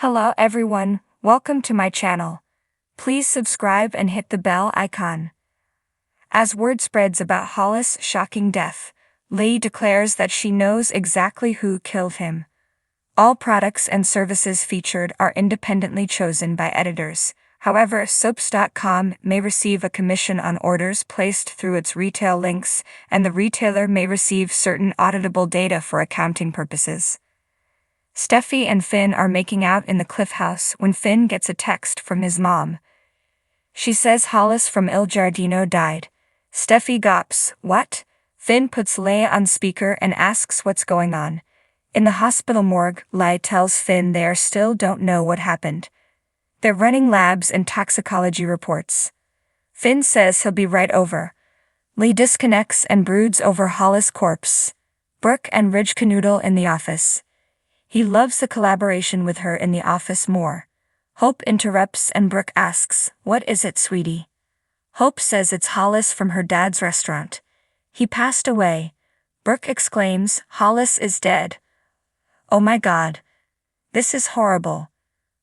Hello everyone, welcome to my channel. Please subscribe and hit the bell icon. As word spreads about Hollis' shocking death, Lee declares that she knows exactly who killed him. All products and services featured are independently chosen by editors. However, soaps.com may receive a commission on orders placed through its retail links, and the retailer may receive certain auditable data for accounting purposes. Steffi and Finn are making out in the Cliff House when Finn gets a text from his mom. She says Hollis from Il Giardino died. Steffi gawps, "What?" Finn puts Leia on speaker and asks what's going on. In the hospital morgue, Leia tells Finn they still don't know what happened. They're running labs and toxicology reports. Finn says he'll be right over. Lee disconnects and broods over Hollis' corpse. Brooke and Ridge canoodle in the office. He loves the collaboration with her in the office more. Hope interrupts and Brooke asks, "What is it, sweetie?" Hope says it's Hollis from her dad's restaurant. "He passed away." Brooke exclaims, "Hollis is dead." "Oh my God. This is horrible."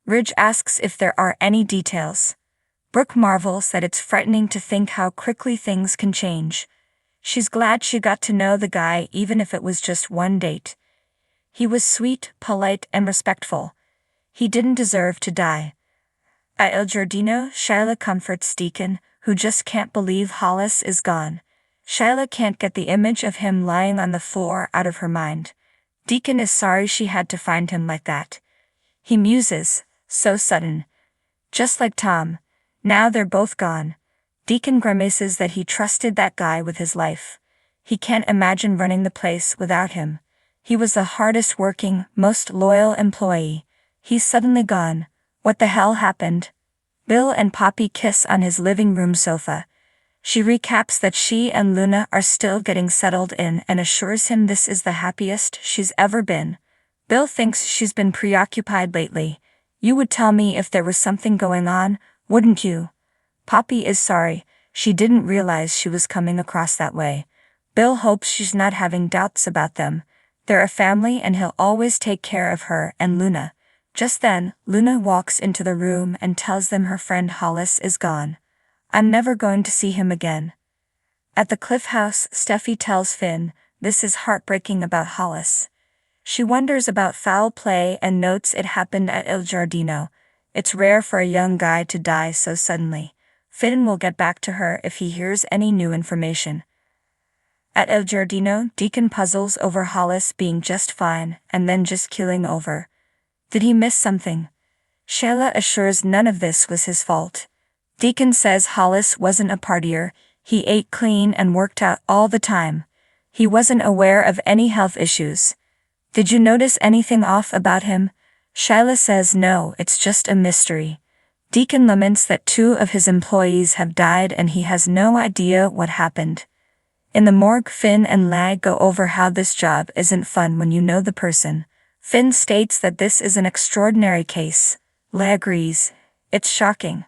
Ridge asks if there are any details. Brooke marvels that it's frightening to think how quickly things can change. She's glad she got to know the guy even if it was just one date. He was sweet, polite, and respectful. He didn't deserve to die. At Il Giardino, Shyla comforts Deacon, who just can't believe Hollis is gone. Shyla can't get the image of him lying on the floor out of her mind. Deacon is sorry she had to find him like that. He muses, "So sudden. Just like Tom. Now they're both gone." Deacon grimaces that he trusted that guy with his life. He can't imagine running the place without him. He was the hardest working, most loyal employee. He's suddenly gone. What the hell happened? Bill and Poppy kiss on his living room sofa. She recaps that she and Luna are still getting settled in and assures him this is the happiest she's ever been. Bill thinks she's been preoccupied lately. "You would tell me if there was something going on, wouldn't you?" Poppy is sorry, she didn't realize she was coming across that way. Bill hopes she's not having doubts about them. They're a family and he'll always take care of her and Luna. Just then, Luna walks into the room and tells them her friend Hollis is gone. "I'm never going to see him again." At the Cliff House, Steffi tells Finn, this is heartbreaking about Hollis. She wonders about foul play and notes it happened at Il Giardino. It's rare for a young guy to die so suddenly. Finn will get back to her if he hears any new information. At Il Giardino, Deacon puzzles over Hollis being just fine and then just keeling over. Did he miss something? Shayla assures none of this was his fault. Deacon says Hollis wasn't a partier, he ate clean and worked out all the time. He wasn't aware of any health issues. Did you notice anything off about him? Shayla says no, it's just a mystery. Deacon laments that 2 of his employees have died and he has no idea what happened. In the morgue, Finn and Lag go over how this job isn't fun when you know the person. Finn states that this is an extraordinary case. Lag agrees. It's shocking.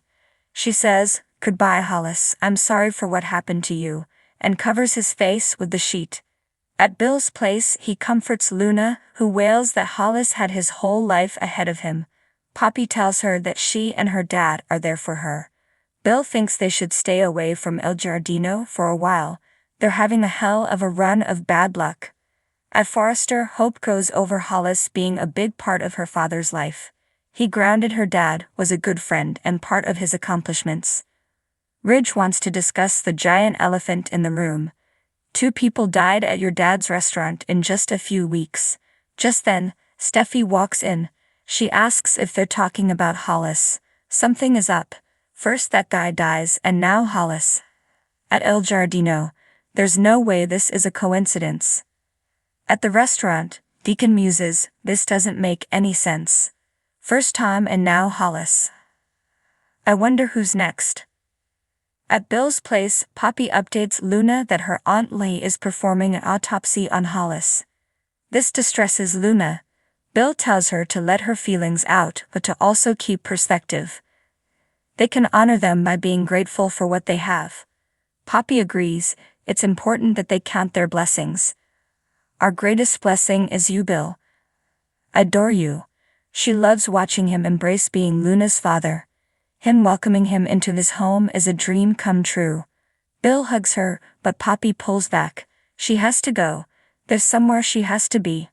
She says, "Goodbye, Hollis, I'm sorry for what happened to you," and covers his face with the sheet. At Bill's place, he comforts Luna, who wails that Hollis had his whole life ahead of him. Poppy tells her that she and her dad are there for her. Bill thinks they should stay away from Il Giardino for a while. They're having a hell of a run of bad luck. At Forrester, Hope goes over Hollis being a big part of her father's life. He grounded her dad, was a good friend and part of his accomplishments. Ridge wants to discuss the giant elephant in the room. 2 people died at your dad's restaurant in just a few weeks. Just then, Steffi walks in. She asks if they're talking about Hollis. Something is up. First that guy dies and now Hollis. At Il Giardino. There's no way this is a coincidence. At the restaurant, Deacon muses, this doesn't make any sense. First Tom and now Hollis. I wonder who's next. At Bill's place, Poppy updates Luna that her Aunt Lee is performing an autopsy on Hollis. This distresses Luna. Bill tells her to let her feelings out but to also keep perspective. They can honor them by being grateful for what they have. Poppy agrees, it's important that they count their blessings. Our greatest blessing is you, Bill. Adore you. She loves watching him embrace being Luna's father. Him welcoming him into his home is a dream come true. Bill hugs her, but Poppy pulls back. She has to go. There's somewhere she has to be.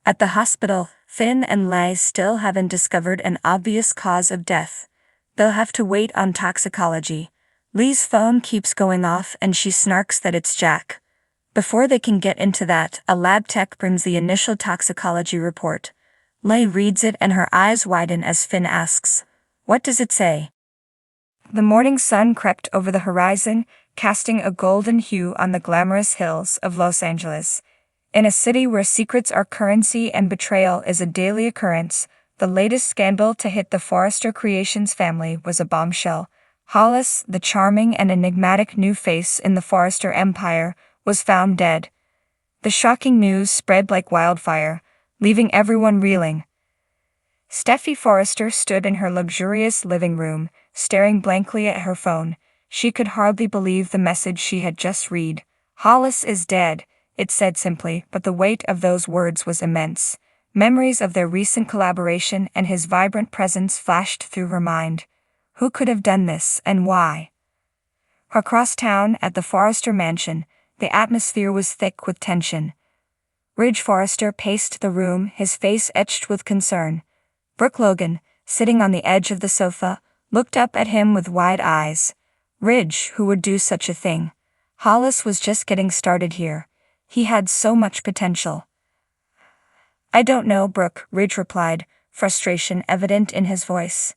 At the hospital, Finn and Leigh still haven't discovered an obvious cause of death. They'll have to wait on toxicology. Lee's phone keeps going off and she snarks that it's Jack. Before they can get into that, a lab tech brings the initial toxicology report. Leigh reads it and her eyes widen as Finn asks, "What does it say?" The morning sun crept over the horizon, casting a golden hue on the glamorous hills of Los Angeles. In a city where secrets are currency and betrayal is a daily occurrence, the latest scandal to hit the Forrester Creations family was a bombshell. Hollis, the charming and enigmatic new face in the Forrester empire, was found dead. The shocking news spread like wildfire, leaving everyone reeling. Steffi Forrester stood in her luxurious living room, staring blankly at her phone. She could hardly believe the message she had just read. "Hollis is dead," it said simply, but the weight of those words was immense. Memories of their recent collaboration and his vibrant presence flashed through her mind. Who could have done this, and why? Across town, at the Forrester mansion, the atmosphere was thick with tension. Ridge Forrester paced the room, his face etched with concern. Brooke Logan, sitting on the edge of the sofa, looked up at him with wide eyes. Ridge, who would do such a thing? Hollis was just getting started here. He had so much potential. "I don't know, Brooke," Ridge replied, frustration evident in his voice.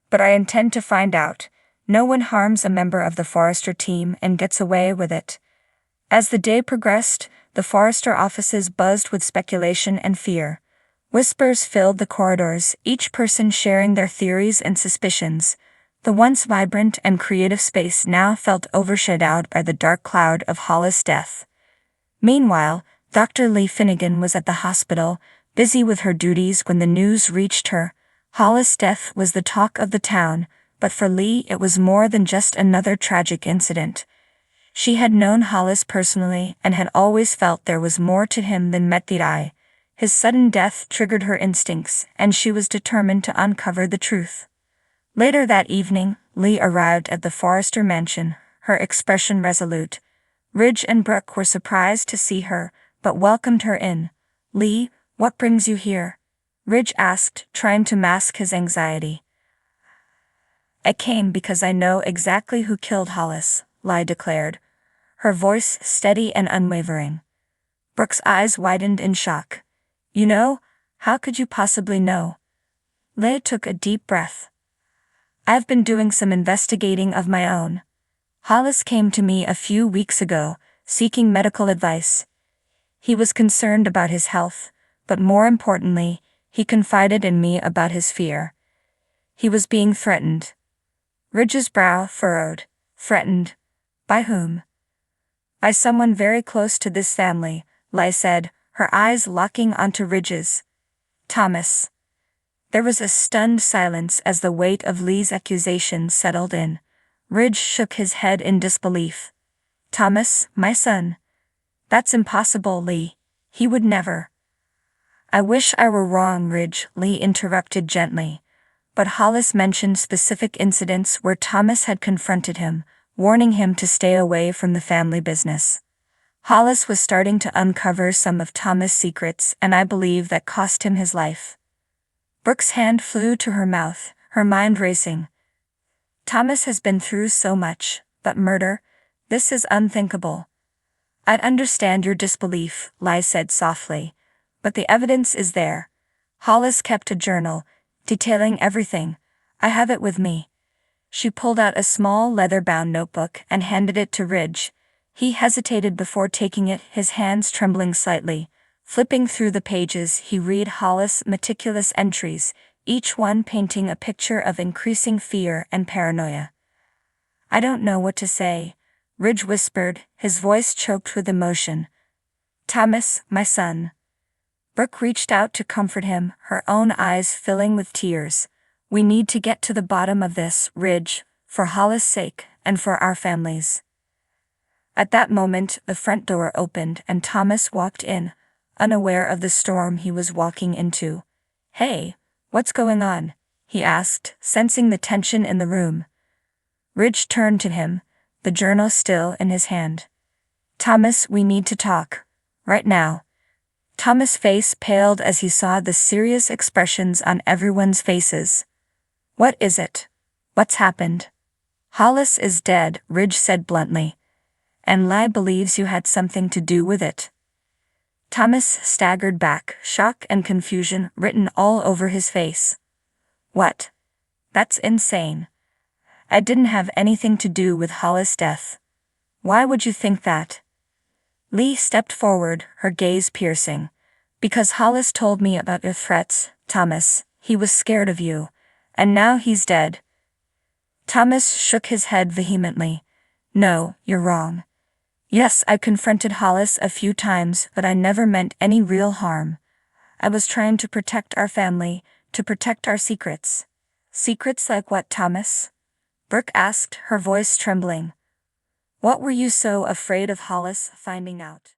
"But I intend to find out. No one harms a member of the Forrester team and gets away with it." As the day progressed, the Forrester offices buzzed with speculation and fear. Whispers filled the corridors, each person sharing their theories and suspicions. The once vibrant and creative space now felt overshadowed by the dark cloud of Hollis' death. Meanwhile, Dr. Lee Finnegan was at the hospital, busy with her duties when the news reached her. Hollis' death was the talk of the town, but for Lee it was more than just another tragic incident. She had known Hollis personally and had always felt there was more to him than met the eye. His sudden death triggered her instincts, and she was determined to uncover the truth. Later that evening, Lee arrived at the Forrester mansion, her expression resolute. Ridge and Brooke were surprised to see her, but welcomed her in. "Lee, what brings you here?" Ridge asked, trying to mask his anxiety. "I came because I know exactly who killed Hollis," Lee declared, her voice steady and unwavering. Brooke's eyes widened in shock. "You know? How could you possibly know?" Lee took a deep breath. "I've been doing some investigating of my own. Hollis came to me a few weeks ago, seeking medical advice. He was concerned about his health, but more importantly, he confided in me about his fear. He was being threatened." Ridge's brow furrowed. "Threatened? By whom?" "By someone very close to this family," Lee said, her eyes locking onto Ridge's. "Thomas." There was a stunned silence as the weight of Lee's accusations settled in. Ridge shook his head in disbelief. "Thomas, my son? That's impossible, Lee. He would never." "I wish I were wrong, Ridge," Lee interrupted gently. But Hollis mentioned specific incidents where Thomas had confronted him, warning him to stay away from the family business. Hollis was starting to uncover some of Thomas' secrets, and I believe that cost him his life. Brooke's hand flew to her mouth, her mind racing. "Thomas has been through so much, but murder? This is unthinkable." "I'd understand your disbelief," Lee said softly, "but the evidence is there. Hollis kept a journal, detailing everything. I have it with me." She pulled out a small leather-bound notebook and handed it to Ridge. He hesitated before taking it, his hands trembling slightly. Flipping through the pages, he read Hollis' meticulous entries, each one painting a picture of increasing fear and paranoia. "I don't know what to say," Ridge whispered, his voice choked with emotion. "Thomas, my son." Brooke reached out to comfort him, her own eyes filling with tears. "We need to get to the bottom of this, Ridge, for Hollis' sake, and for our families." At that moment, the front door opened and Thomas walked in, unaware of the storm he was walking into. Hey, what's going on? He asked, sensing the tension in the room. Ridge turned to him, the journal still in his hand. Thomas, we need to talk. Right now. Thomas' face paled as he saw the serious expressions on everyone's faces. What is it? What's happened? Hollis is dead, Ridge said bluntly. And Lai believes you had something to do with it. Thomas staggered back, shock and confusion written all over his face. What? That's insane. I didn't have anything to do with Hollis' death. Why would you think that? Lee stepped forward, her gaze piercing. Because Hollis told me about your threats, Thomas. He was scared of you. And now he's dead. Thomas shook his head vehemently. No, you're wrong. Yes, I confronted Hollis a few times, but I never meant any real harm. I was trying to protect our family, to protect our secrets. Secrets like what, Thomas? Brooke asked, her voice trembling. What were you so afraid of Hollis finding out?